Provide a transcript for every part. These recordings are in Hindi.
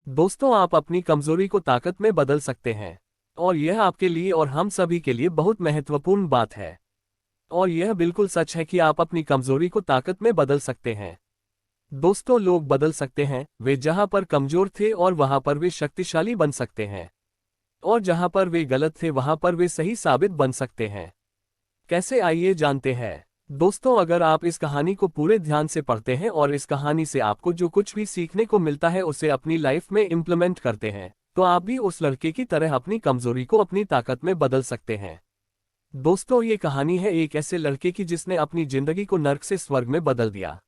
दोस्तों, आप अपनी कमजोरी को ताकत में बदल सकते हैं। और यह आपके लिए और हम सभी के लिए बहुत महत्वपूर्ण बात है। और यह बिल्कुल सच है कि आप अपनी कमजोरी को ताकत में बदल सकते हैं। दोस्तों, लोग बदल सकते हैं, वे जहां पर कमजोर थे और वहां पर वे शक्तिशाली बन सकते हैं। और जहां पर वे गलत थे वहां पर वे सही साबित बन सकते हैं। कैसे, आइए जानते हैं। दोस्तों, अगर आप इस कहानी को पूरे ध्यान से पढ़ते हैं और इस कहानी से आपको जो कुछ भी सीखने को मिलता है उसे अपनी लाइफ में इम्प्लीमेंट करते हैं, तो आप भी उस लड़के की तरह अपनी कमजोरी को अपनी ताकत में बदल सकते हैं। दोस्तों, ये कहानी है एक ऐसे लड़के की जिसने अपनी जिंदगी को नर्क से स्वर्ग में बदल दिया।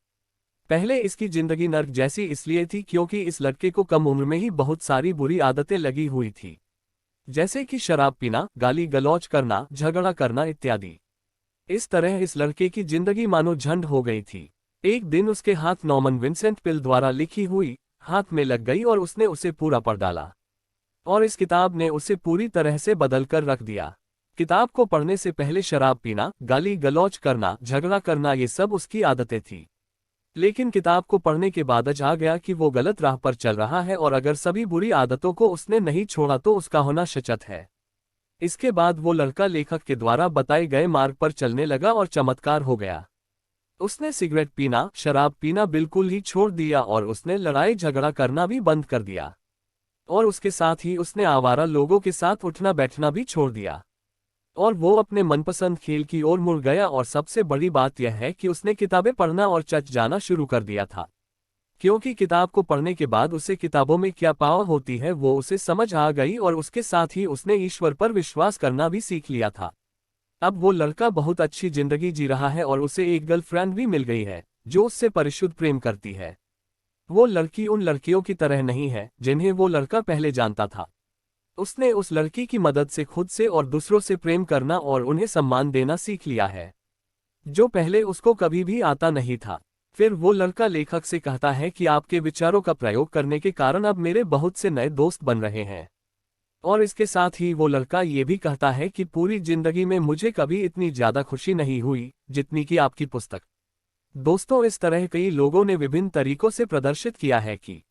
पहले इसकी जिंदगी नर्क जैसी इसलिए थी क्योंकि इस लड़के को कम उम्र में ही बहुत सारी बुरी आदतें लगी हुई थी, जैसे कि शराब पीना, गाली गलौज करना, झगड़ा करना इत्यादि। इस तरह इस लड़के की जिंदगी मानो झंड हो गई थी। एक दिन उसके हाथ नॉर्मन विंसेंट पिल द्वारा लिखी हुई हाथ में लग गई और उसने उसे पूरा पढ़ डाला। और इस किताब ने उसे पूरी तरह से बदल कर रख दिया। किताब को पढ़ने से पहले शराब पीना, गाली गलौज करना, झगड़ा करना ये सब उसकी आदतें थी। लेकिन किताब को पढ़ने के बाद आ गया कि वो गलत राह पर चल रहा है और अगर सभी बुरी आदतों को उसने नहीं छोड़ा तो उसका होना शचत है। इसके बाद वो लड़का लेखक के द्वारा बताए गए मार्ग पर चलने लगा और चमत्कार हो गया। उसने सिगरेट पीना, शराब पीना बिल्कुल ही छोड़ दिया और उसने लड़ाई झगड़ा करना भी बंद कर दिया। और उसके साथ ही उसने आवारा लोगों के साथ उठना बैठना भी छोड़ दिया। और वो अपने मनपसंद खेल की ओर मुड़ गया और सबसे बड़ी बात यह है कि उसने किताबें पढ़ना और चर्च जाना शुरू कर दिया था। क्योंकि किताब को पढ़ने के बाद उसे किताबों में क्या पावर होती है वो उसे समझ आ गई और उसके साथ ही उसने ईश्वर पर विश्वास करना भी सीख लिया था। अब वो लड़का बहुत अच्छी जिंदगी जी रहा है और उसे एक गर्लफ्रेंड भी मिल गई है जो उससे परिशुद्ध प्रेम करती है। वो लड़की उन लड़कियों की तरह नहीं है जिन्हें वो लड़का पहले जानता था। उसने उस लड़की की मदद से खुद से और दूसरों से प्रेम करना और उन्हें सम्मान देना सीख लिया है, जो पहले उसको कभी भी आता नहीं था। फिर वो लड़का लेखक से कहता है कि आपके विचारों का प्रयोग करने के कारण अब मेरे बहुत से नए दोस्त बन रहे हैं। और इसके साथ ही वो लड़का ये भी कहता है कि पूरी जिंदगी में मुझे कभी इतनी ज्यादा खुशी नहीं हुई जितनी कि आपकी पुस्तक। दोस्तों, इस तरह कई लोगों ने विभिन्न तरीकों से प्रदर्शित किया है कि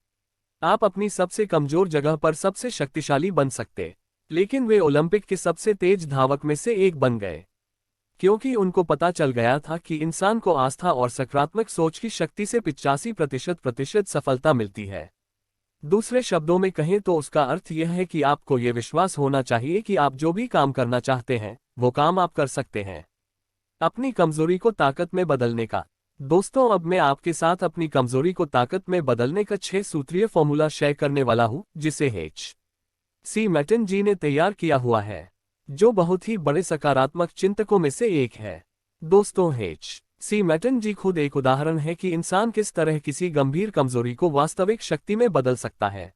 आप अपनी सबसे कमजोर जगह पर सबसे शक्तिशाली बन सकते। लेकिन वे ओलंपिक के सबसे तेज धावक में से एक बन गए, क्योंकि उनको पता चल गया था कि इंसान को आस्था और सकारात्मक सोच की शक्ति से 85% सफलता मिलती है। दूसरे शब्दों में कहें तो उसका अर्थ यह है कि आपको ये विश्वास होना चाहिए कि आप जो भी काम करना चाहते हैं वो काम आप कर सकते हैं। अपनी कमजोरी को ताकत में बदलने का। दोस्तों, अब मैं आपके साथ अपनी कमजोरी को ताकत में बदलने का 6 सूत्रीय फॉर्मूला शेयर करने वाला हूं, जिसे H.C. मैटन जी ने तैयार किया हुआ है, जो बहुत ही बड़े सकारात्मक चिंतकों में से एक है। दोस्तों, H.C. मैटन जी खुद एक उदाहरण है कि इंसान किस तरह किसी गंभीर कमजोरी को वास्तविक शक्ति में बदल सकता है।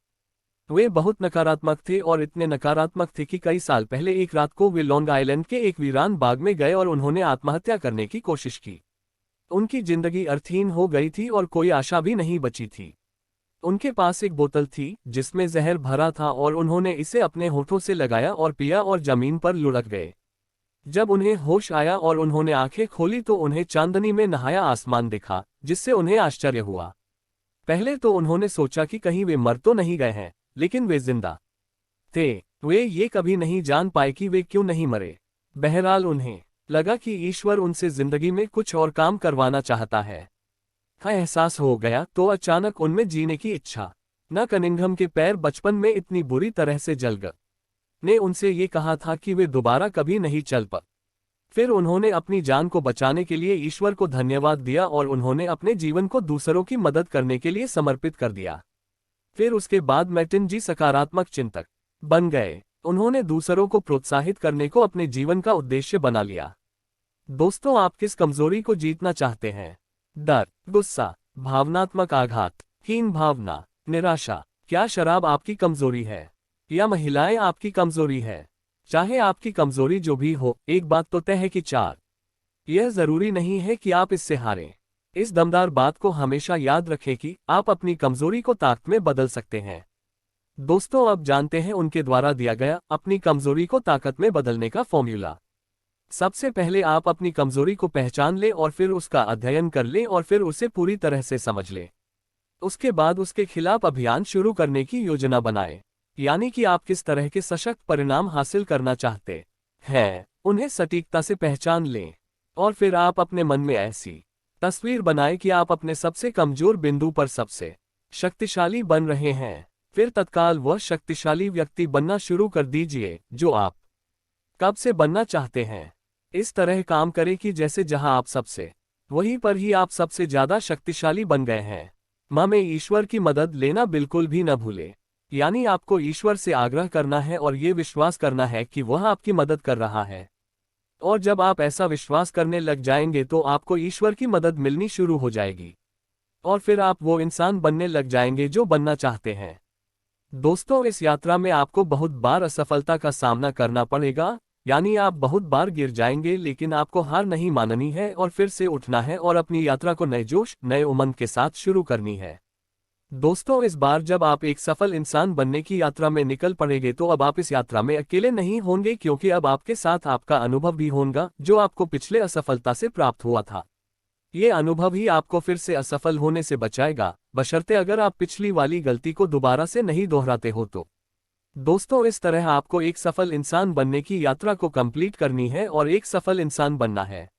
वे बहुत नकारात्मक थे और इतने नकारात्मक थे कि कई साल पहले एक रात को वे लॉन्ग आइलैंड के एक वीरान बाग में गए और उन्होंने आत्महत्या करने की कोशिश की। उनकी जिंदगी अर्थहीन हो गई थी और कोई आशा भी नहीं बची थी। उनके पास एक बोतल थी जिसमें जहर भरा था और उन्होंने इसे अपने होठों से लगाया और पिया और जमीन पर लुढ़क गए। जब उन्हें होश आया और उन्होंने आंखें खोली तो उन्हें चांदनी में नहाया आसमान दिखा, जिससे उन्हें आश्चर्य हुआ। पहले तो उन्होंने सोचा कि कहीं वे मर तो नहीं गए हैं, लेकिन वे जिंदा थे। वे ये कभी नहीं जान पाए कि वे क्यों नहीं मरे। बहरहाल उन्हें लगा कि ईश्वर उनसे जिंदगी में कुछ और काम करवाना चाहता है। का एहसास हो गया तो अचानक उनमें जीने की इच्छा। न कनिंघम के पैर बचपन में इतनी बुरी तरह से जल गए ने उनसे ये कहा था कि वे दोबारा कभी नहीं चल पा। फिर उन्होंने अपनी जान को बचाने के लिए ईश्वर को धन्यवाद दिया और उन्होंने अपने जीवन को दूसरों की मदद करने के लिए समर्पित कर दिया। फिर उसके बाद मैटन जी सकारात्मक चिंतक बन गए। उन्होंने दूसरों को प्रोत्साहित करने को अपने जीवन का उद्देश्य बना लिया। दोस्तों, आप किस कमजोरी को जीतना चाहते हैं? डर, गुस्सा, भावनात्मक आघात, हीन भावना, निराशा? क्या शराब आपकी कमजोरी है या महिलाएं आपकी कमजोरी है? चाहे आपकी कमजोरी जो भी हो, एक बात तो तय है कि यह जरूरी नहीं है कि आप इससे हारें। इस दमदार बात को हमेशा याद रखें कि आप अपनी कमजोरी को ताकत में बदल सकते हैं। दोस्तों, अब जानते हैं उनके द्वारा दिया गया अपनी कमजोरी को ताकत में बदलने का फॉर्मूला। सबसे पहले आप अपनी कमजोरी को पहचान लें और फिर उसका अध्ययन कर लें और फिर उसे पूरी तरह से समझ लें। उसके बाद उसके खिलाफ अभियान शुरू करने की योजना बनाएं। यानी कि आप किस तरह के सशक्त परिणाम हासिल करना चाहते हैं, उन्हें सटीकता से पहचान लें। और फिर आप अपने मन में ऐसी तस्वीर बनाएं कि आप अपने सबसे कमजोर बिंदु पर सबसे शक्तिशाली बन रहे हैं। फिर तत्काल वह शक्तिशाली व्यक्ति बनना शुरू कर दीजिए जो आप कब से बनना चाहते हैं। इस तरह काम करें कि जैसे जहां आप सबसे, वहीं पर ही आप सबसे ज्यादा शक्तिशाली बन गए हैं। में ईश्वर की मदद लेना बिल्कुल भी न भूले। यानी आपको ईश्वर से आग्रह करना है और ये विश्वास करना है कि वह आपकी मदद कर रहा है। और जब आप ऐसा विश्वास करने लग जाएंगे तो आपको ईश्वर की मदद मिलनी शुरू हो जाएगी। और फिर आप वो इंसान बनने लग जाएंगे जो बनना चाहते हैं। दोस्तों, इस यात्रा में आपको बहुत बार असफलता का सामना करना पड़ेगा। यानी आप बहुत बार गिर जाएंगे, लेकिन आपको हार नहीं माननी है और फिर से उठना है और अपनी यात्रा को नए जोश, नए उमंग के साथ शुरू करनी है। दोस्तों, इस बार जब आप एक सफल इंसान बनने की यात्रा में निकल पड़ेंगे तो अब आप इस यात्रा में अकेले नहीं होंगे, क्योंकि अब आपके साथ आपका अनुभव भी होगा जो आपको पिछले असफलता से प्राप्त हुआ था। ये अनुभव ही आपको फिर से असफल होने से बचाएगा, बशर्ते अगर आप पिछली वाली गलती को दोबारा से नहीं दोहराते हो तो। दोस्तों, इस तरह आपको एक सफल इंसान बनने की यात्रा को कंप्लीट करनी है और एक सफल इंसान बनना है।